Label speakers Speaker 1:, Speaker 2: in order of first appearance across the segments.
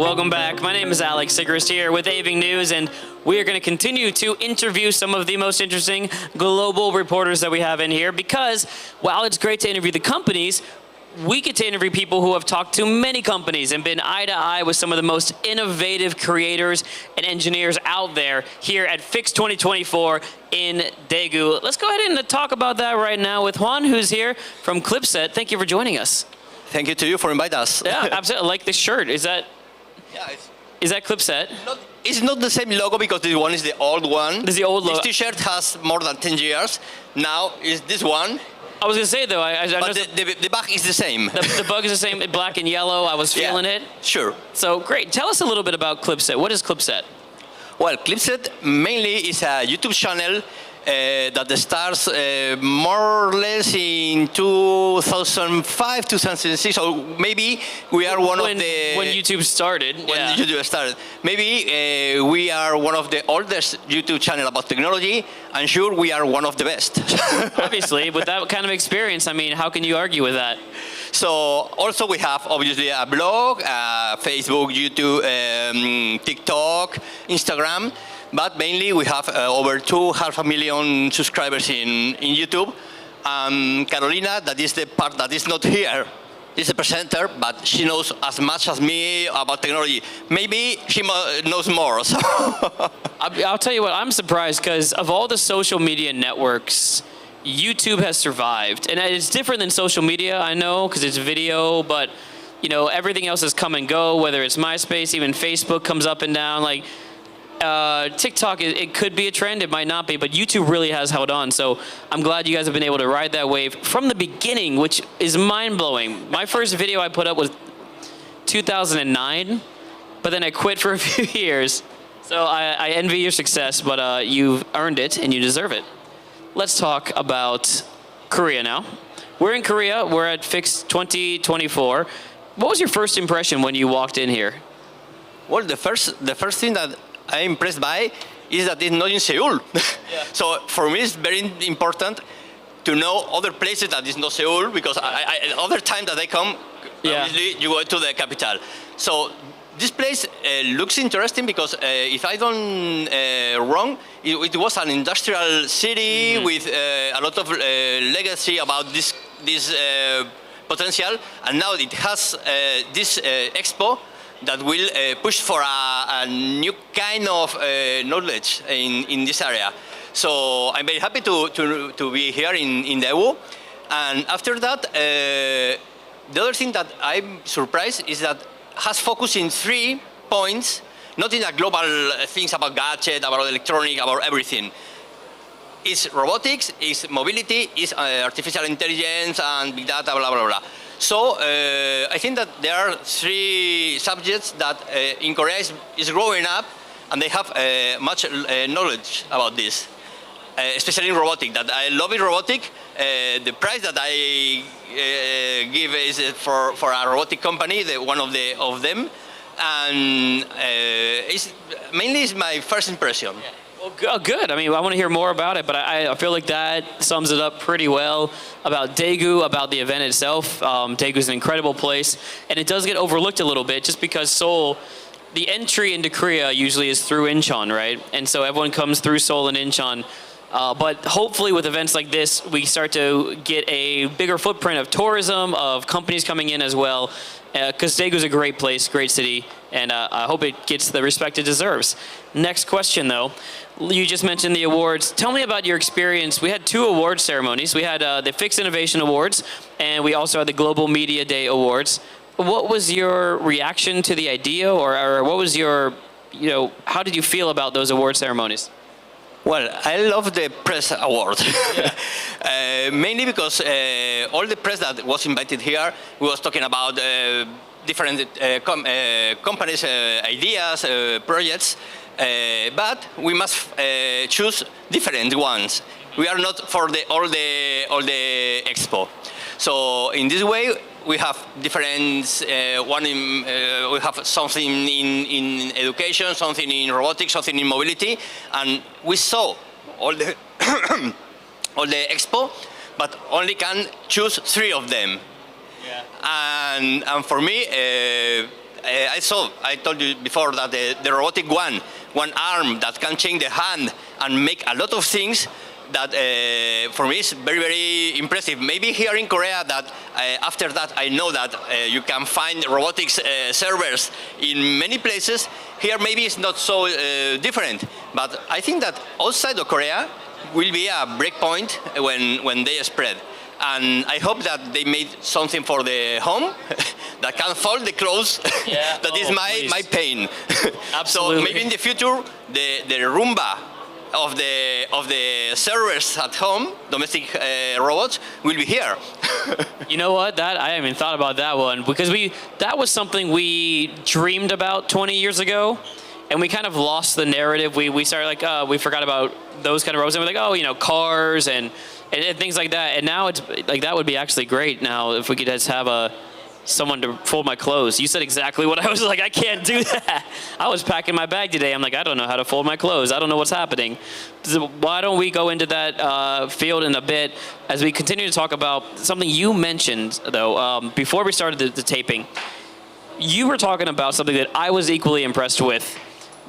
Speaker 1: Welcome back. My name is Alex Sigrist here with Aving News, and we are going to continue to interview some of the most interesting global reporters that we have in here because while it's great to interview the companies, we get to interview people who have talked to many companies and been eye to eye with some of the most innovative creators and engineers out there here at Fix 2024 in Daegu. Let's go ahead and talk about that right now with Juan, who's here from Clipset. Thank you for joining us.
Speaker 2: Thank you to you for inviting us.
Speaker 1: Yeah, absolutely. I like this shirt. Is that Clipset?
Speaker 2: It's not the same logo because this one is the old one.
Speaker 1: This is the old logo.
Speaker 2: This T-shirt has more than 10 years. Now is this one.
Speaker 1: I was going to say, though,
Speaker 2: but the back is the same.
Speaker 1: The bug is the same, black and yellow. I was feeling it.
Speaker 2: Sure.
Speaker 1: So, great. Tell us a little bit about Clipset. What is Clipset?
Speaker 2: Well, Clipset mainly is a YouTube channel that starts more or less in 2005, 2006, or maybe we are one of the...
Speaker 1: When YouTube started.
Speaker 2: When YouTube started. Maybe we are one of the oldest YouTube channel about technology, and sure, we are one of the best.
Speaker 1: Obviously, with that kind of experience, I mean, how can you argue with that?
Speaker 2: So, also we have, obviously, a blog, Facebook, YouTube, TikTok, Instagram. But mainly we have over 250,000 subscribers in YouTube. Carolina, that is the part that is not here, is a presenter, but she knows as much as me about technology. Maybe she knows more. So.
Speaker 1: I'll tell you what, I'm surprised because of all the social media networks, YouTube has survived. And it's different than social media, I know, because it's video, but you know, everything else has come and go, whether it's MySpace, even Facebook comes up and down. Like, TikTok, it could be a trend, it might not be, but YouTube really has held on. So I'm glad you guys have been able to ride that wave from the beginning, which is mind-blowing. My first video I put up was 2009, but then I quit for a few years. So I envy your success, but you've earned it and you deserve it. Let's talk about Korea now. We're in Korea, we're at Fix 2024. What was your first impression when you walked in here?
Speaker 2: Well, the first thing that I'm impressed by is that it's not in Seoul. Yeah. So for me, it's very important to know other places that is not Seoul because other time that I come, obviously you go to the capital. So this place looks interesting because if I don't wrong, it was an industrial city with a lot of legacy about this potential, and now it has this expo that will push for a new kind of knowledge in this area. So I'm very happy to be here in Daegu. And after that, the other thing that I'm surprised is that has focused in 3 points, not in a global things about gadget, about electronic, about everything. It's robotics, it's mobility, it's artificial intelligence and big data, blah, blah, blah. So I think that there are 3 subjects that in Korea is growing up, and they have much knowledge about this, especially in robotic. That I love in robotic. The price that I give is for a robotic company, one of them, and mainly is my first impression. Yeah.
Speaker 1: Well, good. I mean, I want to hear more about it, but I feel like that sums it up pretty well about Daegu, about the event itself. Daegu is an incredible place, and it does get overlooked a little bit just because Seoul, the entry into Korea usually is through Incheon, right? And so everyone comes through Seoul and Incheon. But hopefully with events like this, we start to get a bigger footprint of tourism, of companies coming in as well, because Daegu is a great place, great city, and I hope it gets the respect it deserves. Next question, though. You just mentioned the awards. Tell me about your experience. We had 2 award ceremonies. We had the Fix Innovation Awards, and we also had the Global Media Day Awards. What was your reaction to the idea, or what was your, how did you feel about those award ceremonies?
Speaker 2: Well, I love the press award, mainly because all the press that was invited here, we was talking about different companies' ideas, projects, but we must choose different ones. We are not for all the expo. So in this way, we have different we have something in education, something in robotics, something in mobility, and we saw all the all the expo, but only can choose 3 of them. Yeah. And for me, I told you before that the robotic one arm that can change the hand and make a lot of things that for me is very, very impressive. Maybe here in Korea that after that I know that you can find robotics servers in many places. Here maybe it's not so different, but I think that outside of Korea will be a breakpoint when they spread. And I hope that they made something for the home that can fold the clothes.
Speaker 1: Yeah.
Speaker 2: That is my pain.
Speaker 1: Absolutely.
Speaker 2: So maybe in the future, the Roomba of the servers at home, domestic robots, will be here.
Speaker 1: You know what? That I haven't even thought about that one because that was something we dreamed about 20 years ago, and we kind of lost the narrative. We started like we forgot about those kind of robots, and we're like, oh, you know, cars and things like that. And now it's like that would be actually great now if we could just have someone to fold my clothes. You said exactly what I was like, I can't do that. I was packing my bag today. I'm like, I don't know how to fold my clothes. I don't know what's happening. So why don't we go into that field in a bit as we continue to talk about something you mentioned, though, before we started the taping. You were talking about something that I was equally impressed with.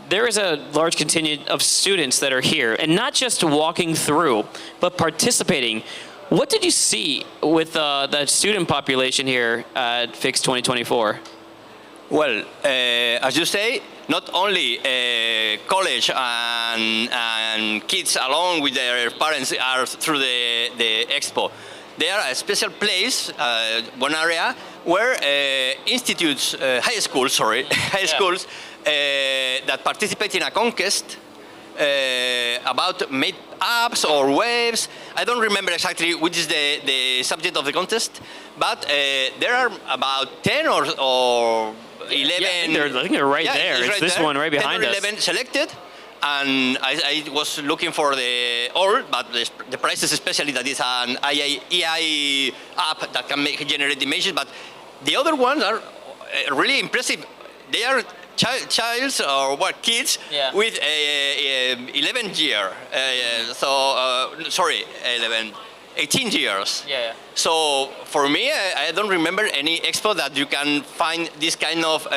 Speaker 1: There is a large contingent of students that are here, and not just walking through, but participating. What did you see with the student population here at Fix 2024?
Speaker 2: Well, as you say, not only college and kids along with their parents are through the expo. They are a special place, one area, where institutes, high schools that participate in a contest about made apps or waves. I don't remember exactly which is the subject of the contest, but there are about 10 or 11.
Speaker 1: Yeah, I think they're right there. It's
Speaker 2: right
Speaker 1: this
Speaker 2: there.
Speaker 1: one right behind
Speaker 2: 10 or
Speaker 1: us.
Speaker 2: 11 selected, and I was looking for but the prizes, especially that is an AI app that can generate images, but the other ones are really impressive. They are childs or kids with 11 year. 18 years.
Speaker 1: Yeah.
Speaker 2: So for me, I don't remember any expo that you can find this kind of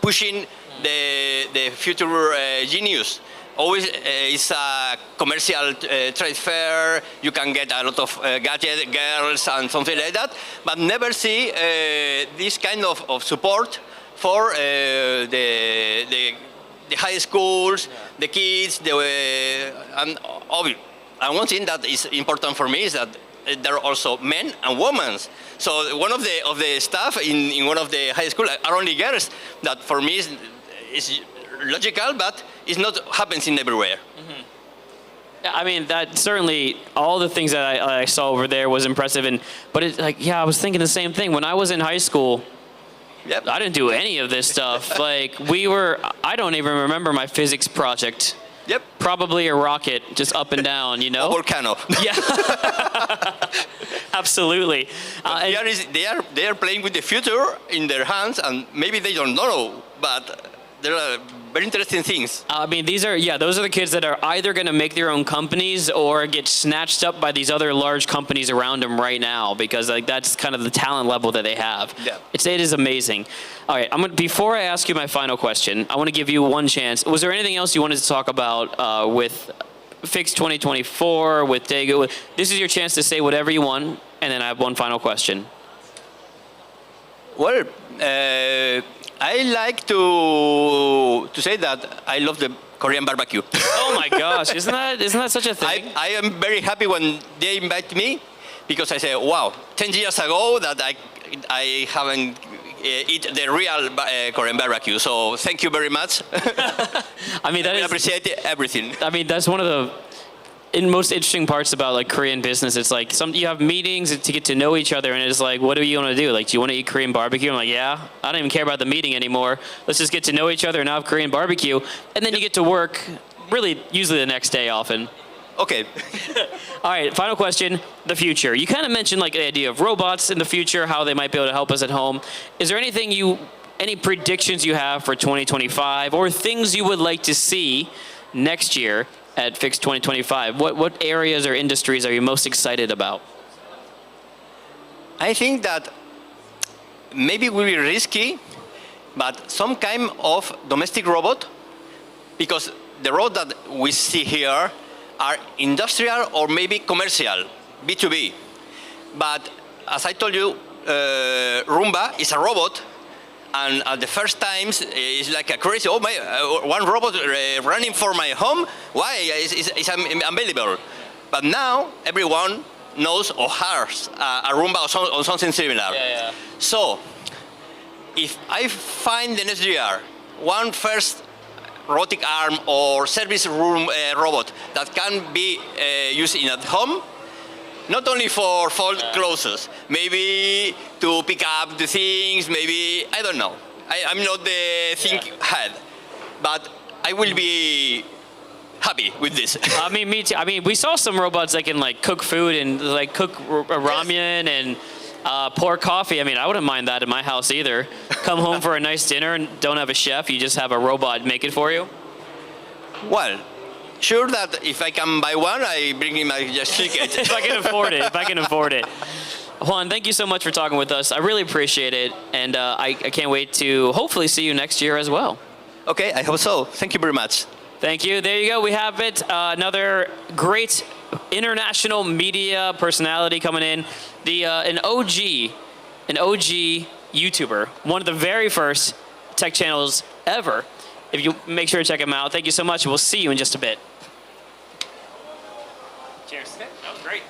Speaker 2: pushing the future genius. Always it's a commercial trade fair. You can get a lot of gadget girls and something like that, but never see this kind of support for the high schools, the kids, and one thing that is important for me is that there are also men and women. So one of the staff in one of the high schools are only girls. That for me is logical, but it's not happens in everywhere.
Speaker 1: Mm-hmm. Yeah, I mean, that certainly, all the things that I saw over there was impressive. But it's like, yeah, I was thinking the same thing. When I was in high school,
Speaker 2: yep.
Speaker 1: I didn't do any of this stuff. Like, I don't even remember my physics project.
Speaker 2: Yep.
Speaker 1: Probably a rocket just up and down, you know?
Speaker 2: A volcano.
Speaker 1: Yeah. Absolutely.
Speaker 2: They are playing with the future in their hands, and maybe they don't know, but there are very interesting things.
Speaker 1: I mean, those are the kids that are either going to make their own companies or get snatched up by these other large companies around them right now, because like that's kind of the talent level that they have.
Speaker 2: Yeah.
Speaker 1: It is amazing. All right, before I ask you my final question, I want to give you one chance. Was there anything else you wanted to talk about with Fix 2024, with Daegu? This is your chance to say whatever you want, and then I have one final question.
Speaker 2: Well, I like to say that I love the Korean barbecue.
Speaker 1: Oh my gosh, isn't that such a thing?
Speaker 2: I am very happy when they invite me, because I say, wow, 10 years ago that I haven't eat the real Korean barbecue. So thank you very much.
Speaker 1: I mean, I
Speaker 2: appreciate everything.
Speaker 1: I mean, that's one of the most interesting parts about like Korean business. It's like you have meetings to get to know each other, and it's like, what do you want to do? Like, do you want to eat Korean barbecue? I'm like, yeah. I don't even care about the meeting anymore. Let's just get to know each other and have Korean barbecue, and then you get to work. Really, usually the next day, often.
Speaker 2: Okay.
Speaker 1: All right, final question, the future. You kind of mentioned like the idea of robots in the future, how they might be able to help us at home. Is there any predictions you have for 2025, or things you would like to see next year at Fix 2025? What areas or industries are you most excited about?
Speaker 2: I think that maybe it will be risky but some kind of domestic robot, because the robots that we see here are industrial or maybe commercial, B2B. But as I told you, Roomba is a robot, and at the first times it's like a crazy, oh my, one robot running for my home, why? It's unbelievable. But now everyone knows or has a Roomba or something similar.
Speaker 1: Yeah.
Speaker 2: So if I find the next year one first robotic arm or service room robot that can be used in at home, not only for fold clothes, maybe to pick up the things, maybe, I don't know. I'm not the think head, but I will be happy with this.
Speaker 1: I mean, me too. I mean, we saw some robots that can like cook food and like cook ramen and pour coffee. I mean, I wouldn't mind that in my house either. Come home for a nice dinner and don't have a chef, you just have a robot make it for you.
Speaker 2: Well, sure that if I can buy one, I bring in my just ticket.
Speaker 1: If I can afford it. Juan, thank you so much for talking with us. I really appreciate it, and I can't wait to hopefully see you next year as well.
Speaker 2: Okay, I hope so. Thank you very much.
Speaker 1: Thank you. There you go. We have it. Another great international media personality coming in. An OG YouTuber, one of the very first tech channels ever. If you make sure to check him out. Thank you so much. We'll see you in just a bit. Cheers. That was great.